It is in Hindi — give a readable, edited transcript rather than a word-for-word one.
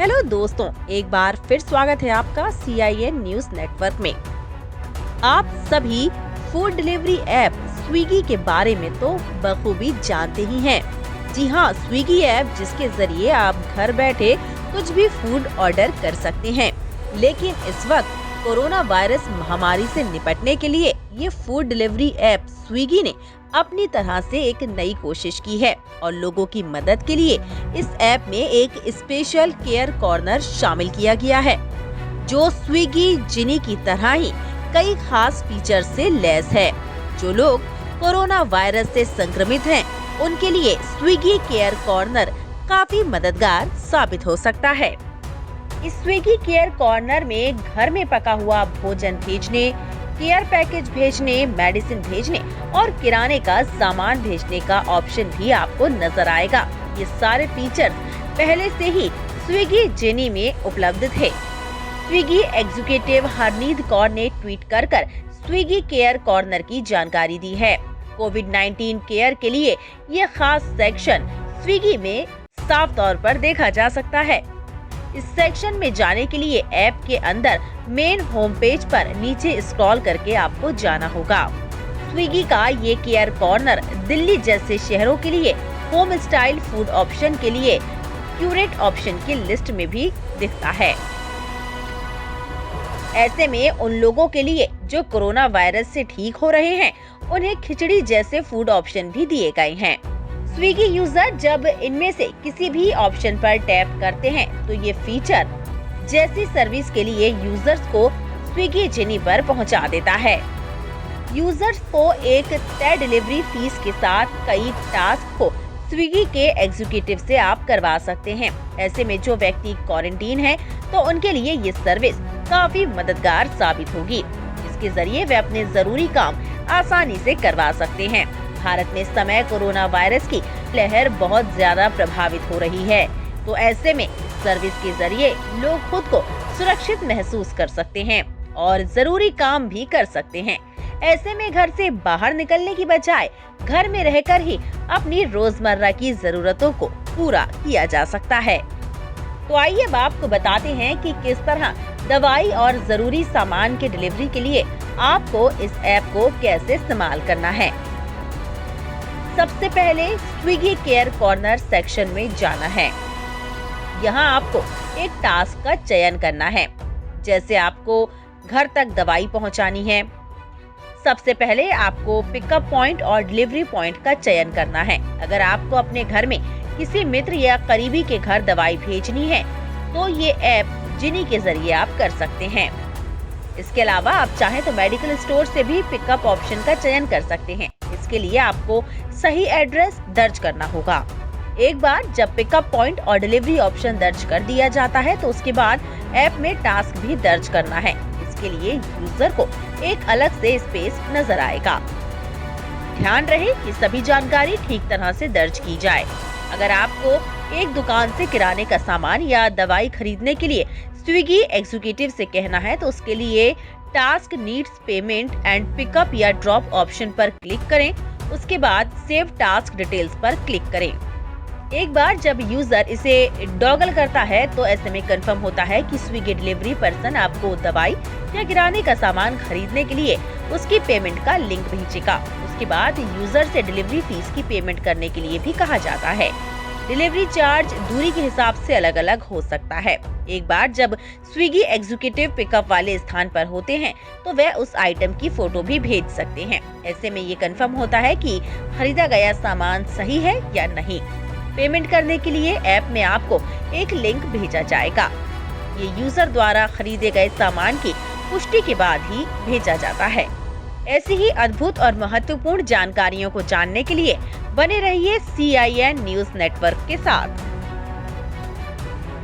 हेलो दोस्तों, एक बार फिर स्वागत है आपका CIN न्यूज नेटवर्क में। आप सभी फूड डिलीवरी ऐप स्विगी के बारे में तो बखूबी जानते ही हैं। जी हाँ, स्विगी ऐप जिसके जरिए आप घर बैठे कुछ भी फूड ऑर्डर कर सकते हैं। लेकिन इस वक्त कोरोना वायरस महामारी से निपटने के लिए ये फूड डिलीवरी ऐप स्विगी ने अपनी तरह से एक नई कोशिश की है और लोगों की मदद के लिए इस ऐप में एक स्पेशल केयर कॉर्नर शामिल किया गया है, जो स्विगी जिनी की तरह ही कई खास फीचर से लैस है। जो लोग कोरोना वायरस से संक्रमित हैं, उनके लिए स्विगी केयर कॉर्नर काफी मददगार साबित हो सकता है। इस स्विगी केयर कॉर्नर में घर में पका हुआ भोजन भेजने, केयर पैकेज भेजने, मेडिसिन भेजने और किराने का सामान भेजने का ऑप्शन भी आपको नजर आएगा। ये सारे फीचर्स पहले से ही स्विगी जिनी में उपलब्ध थे। स्विगी एग्जीक्यूटिव हरनीत कौर ने ट्वीट कर स्विगी केयर कॉर्नर की जानकारी दी है। कोविड-19 केयर के लिए ये खास सेक्शन स्विगी में साफ तौर पर देखा जा सकता है। इस सेक्शन में जाने के लिए ऐप के अंदर मेन होम पेज पर नीचे स्क्रॉल करके आपको जाना होगा। स्विगी का ये केयर कॉर्नर दिल्ली जैसे शहरों के लिए होम स्टाइल फूड ऑप्शन के लिए क्यूरेट ऑप्शन की लिस्ट में भी दिखता है। ऐसे में उन लोगों के लिए जो कोरोना वायरस से ठीक हो रहे हैं, उन्हें खिचड़ी जैसे फूड ऑप्शन भी दिए गए हैं। स्विगी यूजर जब इनमें से किसी भी ऑप्शन पर टैप करते हैं तो ये फीचर जैसी सर्विस के लिए यूजर्स को स्विगी जिनी पर पहुंचा देता है। यूजर्स को एक तय डिलीवरी फीस के साथ कई टास्क को स्विगी के एग्जीक्यूटिव से आप करवा सकते हैं। ऐसे में जो व्यक्ति क्वारंटीन है तो उनके लिए ये सर्विस काफी मददगार साबित होगी। इसके जरिए वे अपने जरूरी काम आसानी से करवा सकते हैं। भारत में इस समय कोरोना वायरस की लहर बहुत ज्यादा प्रभावित हो रही है, तो ऐसे में सर्विस के जरिए लोग खुद को सुरक्षित महसूस कर सकते हैं और जरूरी काम भी कर सकते हैं। ऐसे में घर से बाहर निकलने की बजाय घर में रहकर ही अपनी रोजमर्रा की जरूरतों को पूरा किया जा सकता है। तो आइए अब आपको बताते हैं कि किस तरह दवाई और जरूरी सामान के डिलीवरी के लिए आपको इस ऐप को कैसे इस्तेमाल करना है। सबसे पहले स्विगी केयर कॉर्नर सेक्शन में जाना है। यहाँ आपको एक टास्क का चयन करना है, जैसे आपको घर तक दवाई पहुँचानी है। सबसे पहले आपको पिकअप पॉइंट और डिलीवरी पॉइंट का चयन करना है। अगर आपको अपने घर में किसी मित्र या करीबी के घर दवाई भेजनी है तो ये ऐप जिनी के जरिए आप कर सकते हैं। इसके अलावा आप चाहें तो मेडिकल स्टोर से भी पिकअप ऑप्शन का चयन कर सकते हैं। इसके लिए आपको सही एड्रेस दर्ज करना होगा। एक बार जब पिकअप पॉइंट और डिलीवरी ऑप्शन दर्ज कर दिया जाता है तो उसके बाद ऐप में टास्क भी दर्ज करना है। इसके लिए यूजर को एक अलग से स्पेस नजर आएगा। ध्यान रहे कि सभी जानकारी ठीक तरह से दर्ज की जाए। अगर आपको एक दुकान से किराने का सामान या दवाई खरीदने के लिए स्विगी एग्जीक्यूटिव से कहना है तो उसके लिए task needs payment and pickup या ड्रॉप ऑप्शन पर क्लिक करें। उसके बाद सेव टास्क डिटेल्स पर क्लिक करें। एक बार जब यूजर इसे टॉगल करता है तो ऐसे में कंफर्म होता है कि स्विगी डिलीवरी पर्सन आपको दवाई या किराने का सामान खरीदने के लिए उसकी पेमेंट का लिंक भेजेगा। उसके बाद यूजर से डिलीवरी फीस की पेमेंट करने के लिए भी कहा जाता है। डिलीवरी चार्ज दूरी के हिसाब से अलग अलग हो सकता है। एक बार जब स्विगी एग्जीक्यूटिव पिकअप वाले स्थान पर होते हैं तो वे उस आइटम की फोटो भी भेज सकते हैं। ऐसे में ये कंफर्म होता है कि खरीदा गया सामान सही है या नहीं। पेमेंट करने के लिए ऐप में आपको एक लिंक भेजा जाएगा। ये यूजर द्वारा खरीदे गए सामान की पुष्टि के बाद ही भेजा जाता है। ऐसी ही अद्भुत और महत्वपूर्ण जानकारियों को जानने के लिए बने रहिए CIN न्यूज नेटवर्क के साथ।